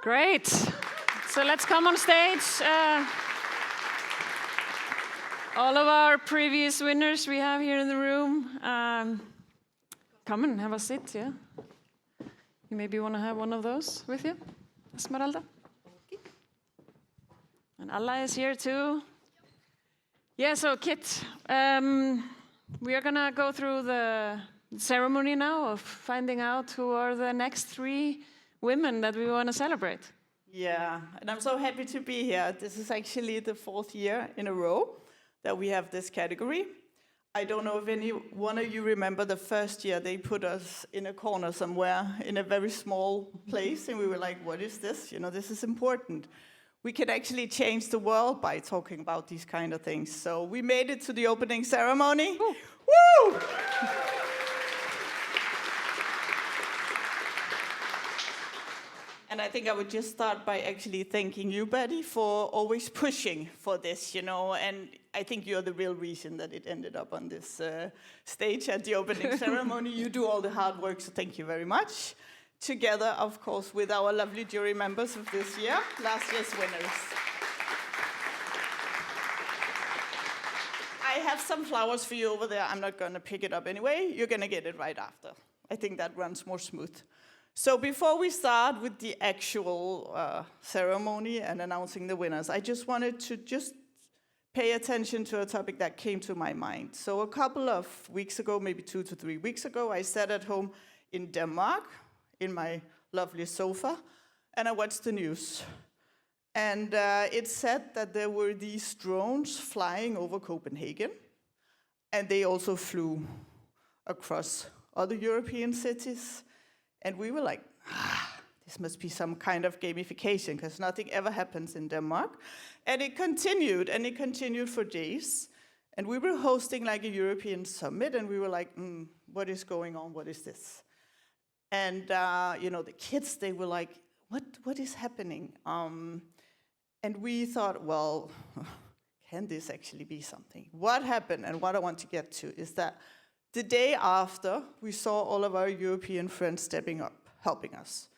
Great. So let's come on stage. All of our previous winners we have here in the room. Come and have a sit, yeah? You maybe want to have one of those with you, Esmeralda? And Allah is here too. Yeah, so Kit, we are going to go through the ceremony now of finding out who are the next 3 women that we want to celebrate. Yeah, and I'm so happy to be here. This is actually the 4th year in a row that we have this category. I don't know if any one of you remember the first year they put us in a corner somewhere in a very small place, and we were like, what is this? You know, this is important. We can actually change the world by talking about these kind of things. So we made it to the opening ceremony. Ooh. Woo! And I think I would just start by actually thanking you, Betty, for always pushing for this, you know, and I think you're the real reason that it ended up on this stage at the opening ceremony. You do all the hard work, so thank you very much. Together, of course, with our lovely jury members of this year, last year's winners. I have some flowers for you over there. I'm not going to pick it up anyway. You're going to get it right after. I think that runs more smooth. So before we start with the actual ceremony and announcing the winners, I just wanted to just pay attention to a topic that came to my mind. So a couple of weeks ago, maybe 2 to 3 weeks ago, I sat at home in Denmark in my lovely sofa, and I watched the news. And it said that there were these drones flying over Copenhagen, and they also flew across other European cities. And we were like, this must be some kind of gamification, because nothing ever happens in Denmark. And it continued for days. And we were hosting like a European summit, and we were like, what is going on? What is this? And the kids, they were like, what is happening? And we thought, well, can this actually be something? What happened, and what I want to get to, is that the day after, we saw all of our European friends stepping up, helping us.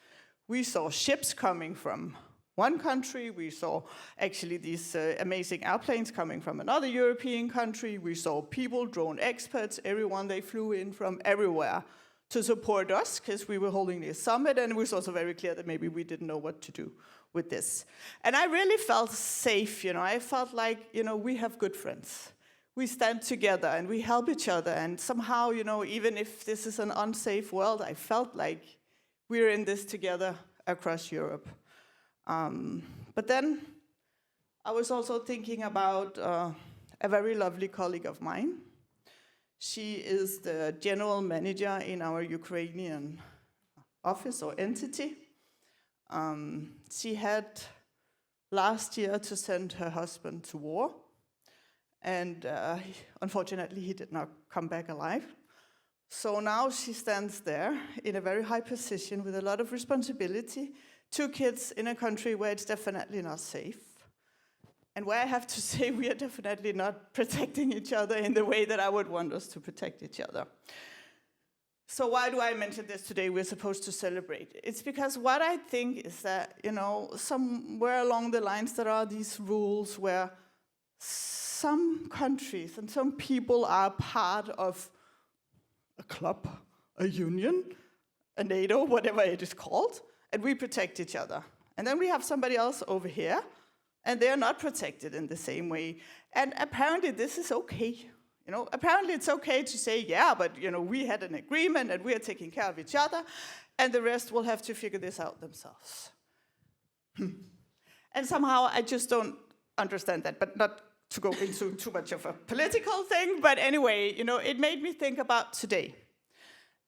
We saw ships coming from one country. We saw actually these amazing airplanes coming from another European country. We saw people, drone experts, everyone, they flew in from everywhere to support us, because we were holding this summit, and it was also very clear that maybe we didn't know what to do with this. And I really felt safe, I felt like, we have good friends. We stand together and we help each other, and somehow, even if this is an unsafe world, I felt like we're in this together across Europe. But then I was also thinking about a very lovely colleague of mine. She is the general manager in our Ukrainian office or entity. She had last year to send her husband to war, and unfortunately he did not come back alive. So now she stands there in a very high position with a lot of responsibility, 2 kids in a country where it's definitely not safe, and where I have to say we are definitely not protecting each other in the way that I would want us to protect each other. So why do I mention this today? We're supposed to celebrate. It's because what I think is that, somewhere along the lines there are these rules where some countries and some people are part of a club, a union, a NATO, whatever it is called, and we protect each other. And then we have somebody else over here, and they're not protected in the same way. And apparently this is okay. Apparently it's okay to say, yeah, but we had an agreement and we are taking care of each other, and the rest will have to figure this out themselves. And somehow I just don't understand that, but not to go into too much of a political thing, but anyway, it made me think about today.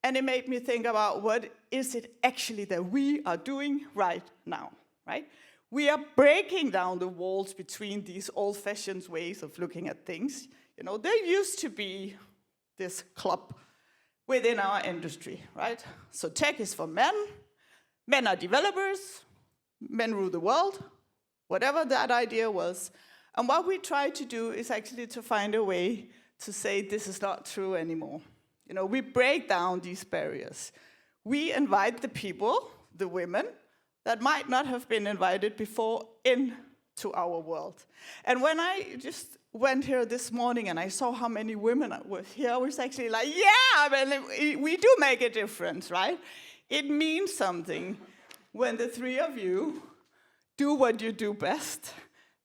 And it made me think about what is it actually that we are doing right now, right? We are breaking down the walls between these old-fashioned ways of looking at things. There used to be this club within our industry, right? So tech is for men. Men are developers. Men rule the world. Whatever that idea was. And what we try to do is actually to find a way to say this is not true anymore. We break down these barriers. We invite the people, the women, that might not have been invited before into our world. And when I just went here this morning and I saw how many women were here, I was actually like, yeah, we do make a difference, right? It means something when the 3 of you do what you do best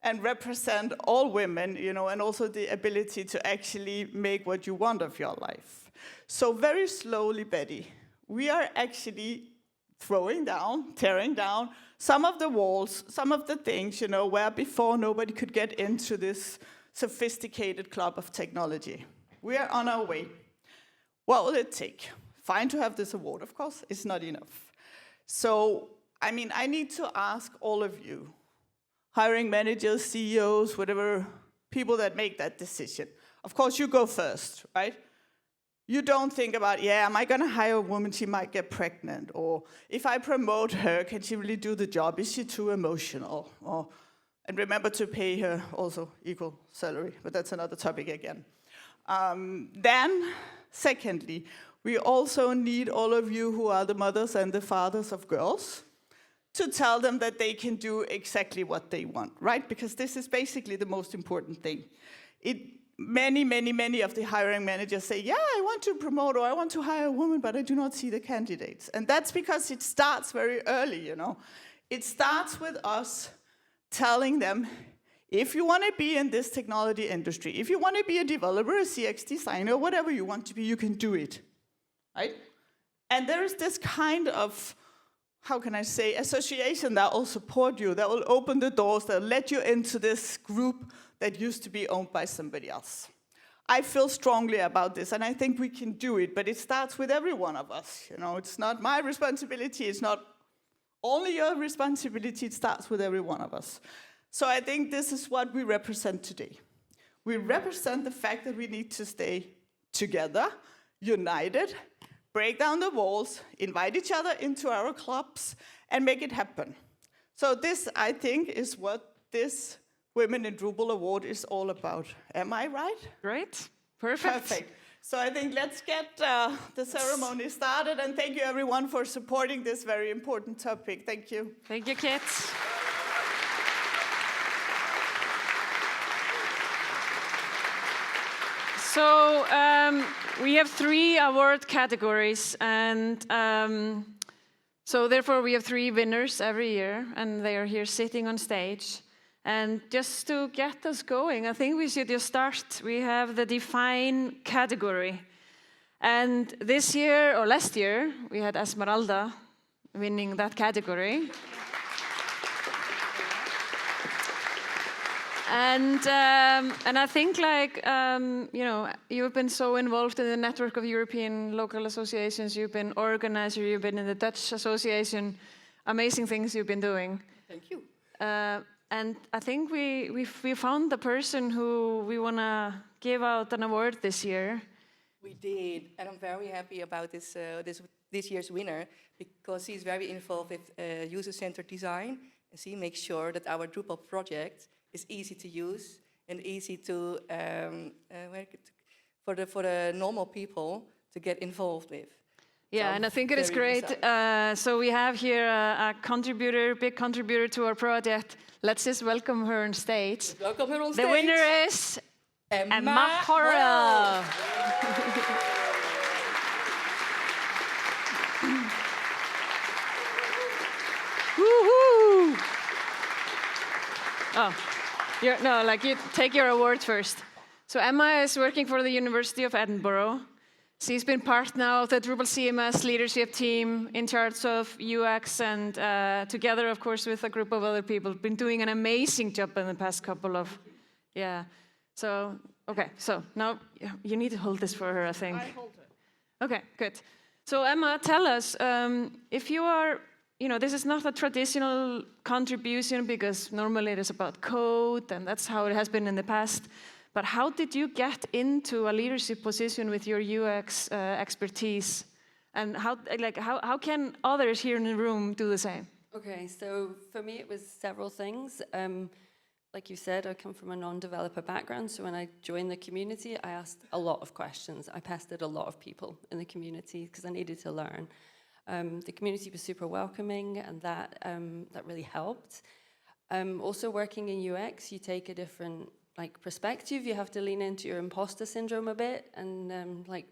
and represent all women, and also the ability to actually make what you want of your life. So very slowly, Betty, we are actually tearing down some of the walls, some of the things, where before nobody could get into this sophisticated club of technology. We are on our way. What will it take? Fine to have this award, of course, it's not enough. So, I need to ask all of you, hiring managers, CEOs, whatever, people that make that decision. Of course, you go first, right? You don't think about, am I going to hire a woman? She might get pregnant. Or if I promote her, can she really do the job? Is she too emotional? And remember to pay her also equal salary. But that's another topic again. Then, secondly, we also need all of you who are the mothers and the fathers of girls to tell them that they can do exactly what they want, right? Because this is basically the most important thing. Many of the hiring managers say, I want to promote or I want to hire a woman, but I do not see the candidates. And that's because it starts very early, It starts with us telling them, if you want to be in this technology industry, if you want to be a developer, a CX designer, whatever you want to be, you can do it, right? And there is this kind of how can I say, association that will support you, that will open the doors, that will let you into this group that used to be owned by somebody else. I feel strongly about this, and I think we can do it, but it starts with every one of us. You know, it's not my responsibility, it's not only your responsibility, it starts with every one of us. So I think this is what we represent today. We represent the fact that we need to stay together, united, break down the walls, invite each other into our clubs, and make it happen. So this, I think, is what this Women in Drupal Award is all about. Am I right? Great. Perfect. Perfect. So I think let's get the ceremony started, and thank you everyone for supporting this very important topic. Thank you. Thank you, kids. So we have 3 award categories, and so therefore we have 3 winners every year, and they are here sitting on stage. And just to get us going, I think we should just start. We have the Define category. And this year, or last year, we had Esmeralda winning that category. And I think, like, you know, you've been so involved in the network of European local associations. You've been organizer. You've been in the Dutch association. Amazing things you've been doing. Thank you. And I think we found the person who we want to give out an award this year. We did, and I'm very happy about this year's winner, because he's very involved with user-centered design, and he makes sure that our Drupal project is easy to use and easy to for the normal people to get involved with. Yeah, so and I think it is great. So we have here a contributor, big contributor to our project. Let's just welcome her on stage. Welcome her on stage. The winner is Emma Horrell. Woohoo! Oh, you take your award first. So Emma is working for the University of Edinburgh. She's been part now of the Drupal CMS leadership team in charge of UX, and together, of course, with a group of other people, been doing an amazing job in the past couple of, yeah. So, okay, so now you need to hold this for her, I think. I hold it. Okay, good. So Emma, tell us, if you are, you know, this is not a traditional contribution because normally it is about code, and that's how it has been in the past. But how did you get into a leadership position with your UX expertise? And how can others here in the room do the same? Okay, so for me it was several things. Like you said, I come from a non-developer background, so when I joined the community, I asked a lot of questions. I pestered a lot of people in the community because I needed to learn. The community was super welcoming, and that really helped. Also working in UX, you take a different perspective. You have to lean into your imposter syndrome a bit and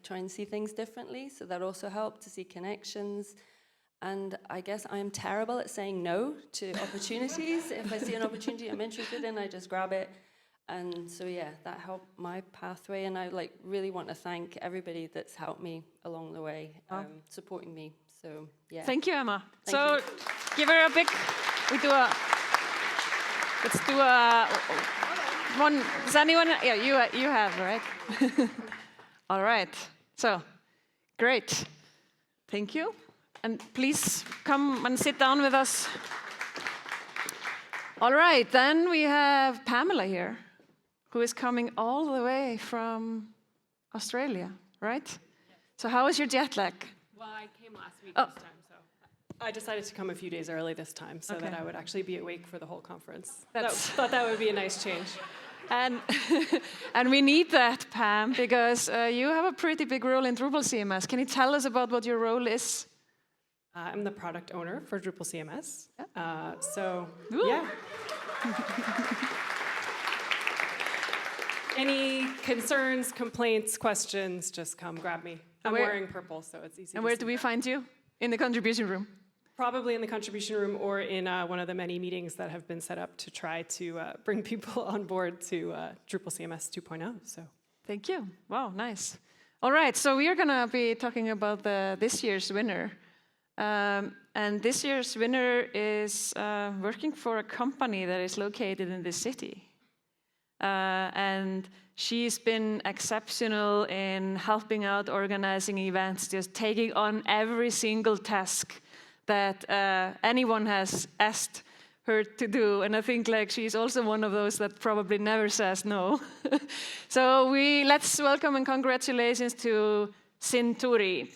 try and see things differently. So that also helped to see connections. And I guess I'm terrible at saying no to opportunities. If I see an opportunity I'm interested in, I just grab it. And so yeah, that helped my pathway. And I really want to thank everybody that's helped me along the way, supporting me. So yeah. Thank you, Emma. Thank you. Give her a big. Let's do a. One, does anyone? Yeah, you have, right? All right. So, great. Thank you. And please come and sit down with us. All right, then we have Pamela here, who is coming all the way from Australia, right? Yes. So how was your jet lag? Well, I came last week this time, so I decided to come a few days early this time so that I would actually be awake for the whole conference. Thought that would be a nice change. And we need that, Pam, because you have a pretty big role in Drupal CMS. Can you tell us about what your role is? I'm the product owner for Drupal CMS. Yeah. Yeah. Any concerns, complaints, questions, just come grab me. I'm wearing purple, so it's easy. And where do we find you? In the contribution room? Probably in the contribution room or in one of the many meetings that have been set up to try to bring people on board to Drupal CMS 2.0. So, thank you. Wow, nice. All right, so we are going to be talking about this year's winner. and this year's winner is working for a company that is located in this city. And she's been exceptional in helping out, organizing events, just taking on every single task that anyone has asked her to do. And I think like she's also one of those that probably never says no. So let's welcome and congratulations to Sinturi.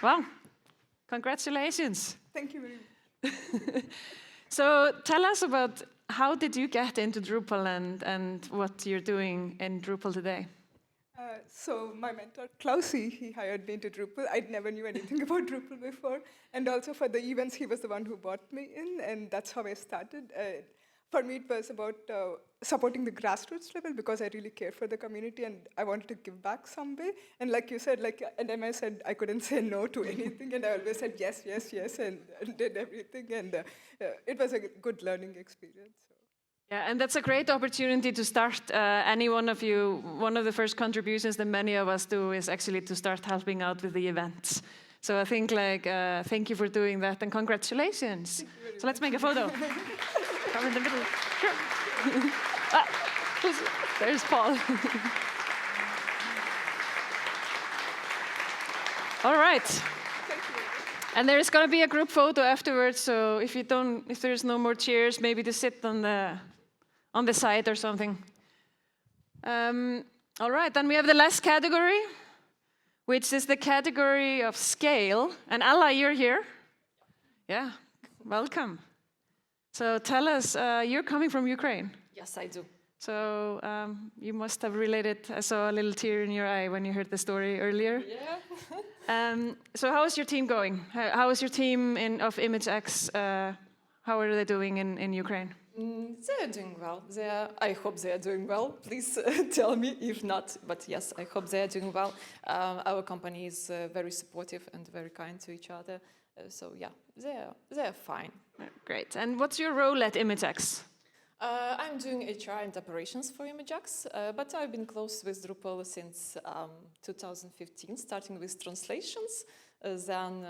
Wow, congratulations. Thank you very much. So tell us about how did you get into Drupal and what you're doing in Drupal today? So my mentor, Klaus, he hired me into Drupal. I never knew anything about Drupal before. And also for the events, he was the one who brought me in, and that's how I started. For me, it was about supporting the grassroots level because I really care for the community and I wanted to give back some way. And like you said, and Emma said, I couldn't say no to anything, and I always said yes, yes, yes, and did everything. And it was a good learning experience. So. Yeah, and that's a great opportunity to start. Any one of you, one of the first contributions that many of us do is actually to start helping out with the events. So I think thank you for doing that and congratulations. So let's make a photo. Come in the middle. Sure. There's Paul. All right. And there's going to be a group photo afterwards. So if there's no more chairs, maybe to sit on the side or something. All right. Then we have the last category, which is the category of scale. And Alla, you're here. Yeah. Welcome. So tell us, you're coming from Ukraine. Yes, I do. So you must have related. I saw a little tear in your eye when you heard the story earlier. Yeah. So how is your team going? How is your team of ImageX? How are they doing in Ukraine? They are doing well. I hope they are doing well. Please tell me if not. But yes, I hope they are doing well. Our company is very supportive and very kind to each other. So yeah, they are fine. Great. And what's your role at ImageX? I'm doing HR and operations for ImageX, but I've been close with Drupal since 2015, starting with translations, then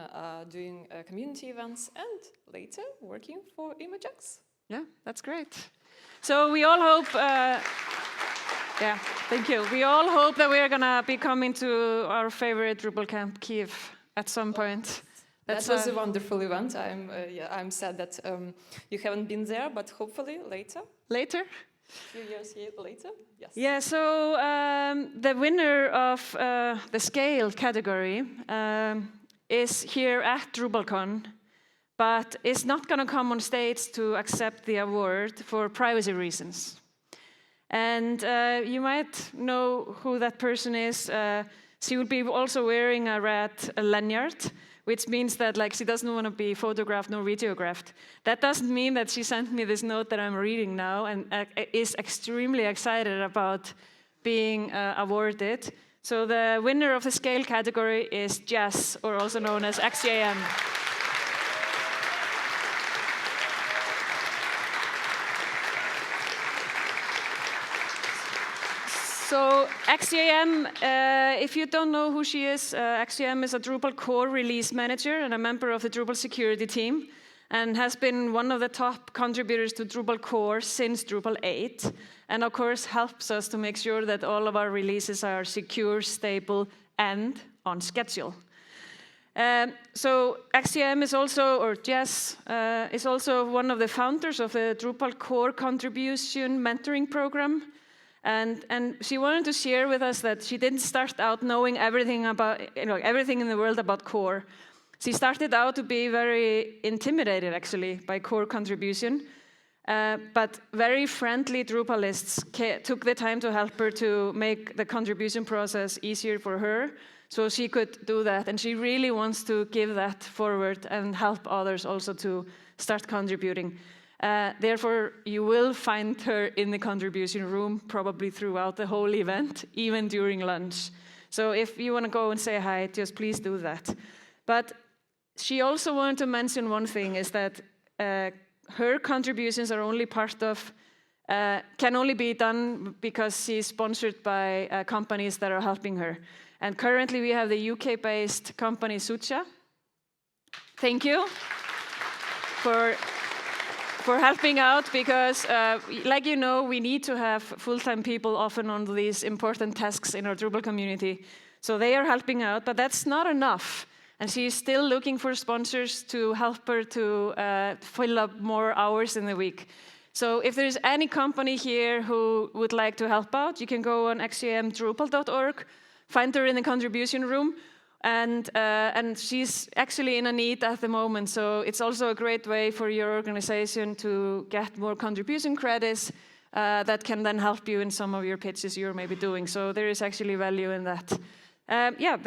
doing community events, and later working for ImageX. Yeah, that's great. So we all hope, yeah, thank you. We all hope that we are going to be coming to our favorite Drupal camp, Kyiv, at some point. That was a wonderful event. I'm sad that you haven't been there, but hopefully later. Later? A few years later, yes. Yeah, so the winner of the scale category is here at DrupalCon, but is not going to come on stage to accept the award for privacy reasons. And you might know who that person is. She will be also wearing a red lanyard, which means that she doesn't want to be photographed nor videographed. That doesn't mean that she sent me this note that I'm reading now and is extremely excited about being awarded. So the winner of the scale category is Jess, or also known as XJM. So XJM, if you don't know who she is, XJM is a Drupal core release manager and a member of the Drupal security team, and has been one of the top contributors to Drupal core since Drupal 8, and of course helps us to make sure that all of our releases are secure, stable, and on schedule. So XJM is also, or Jess, is also one of the founders of the Drupal core contribution mentoring program. And she wanted to share with us that she didn't start out knowing everything about, everything in the world about core. She started out to be very intimidated, actually, by core contribution. But very friendly Drupalists took the time to help her to make the contribution process easier for her, so she could do that. And she really wants to give that forward and help others also to start contributing. Therefore, you will find her in the contribution room probably throughout the whole event, even during lunch. So if you want to go and say hi, just please do that. But she also wanted to mention one thing, is that her contributions are only part of, can only be done because she's sponsored by companies that are helping her. And currently we have the UK-based company Sucha. Thank you for helping out, because like you know, we need to have full-time people often on these important tasks in our Drupal community. So they are helping out, but that's not enough. And she's still looking for sponsors to help her to fill up more hours in the week. So if there's any company here who would like to help out, you can go on xgmdrupal.org, find her in the contribution room, and she's actually in a need at the moment. So it's also a great way for your organization to get more contribution credits that can then help you in some of your pitches you're maybe doing. So there is actually value in that. Yeah,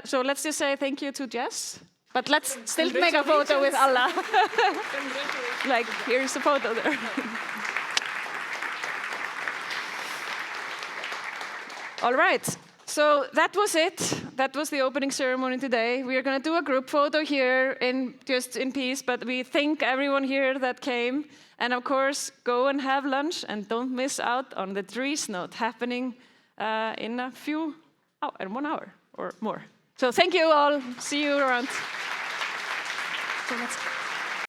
so let's just say thank you to Jess. But let's still make a photo with Alla. Like, here's a photo there. All right, so that was it. That was the opening ceremony today. We are going to do a group photo here, just in peace, but we thank everyone here that came. And of course, go and have lunch, and don't miss out on the Dries Note happening in 1 hour or more. So thank you all. See you around. So let's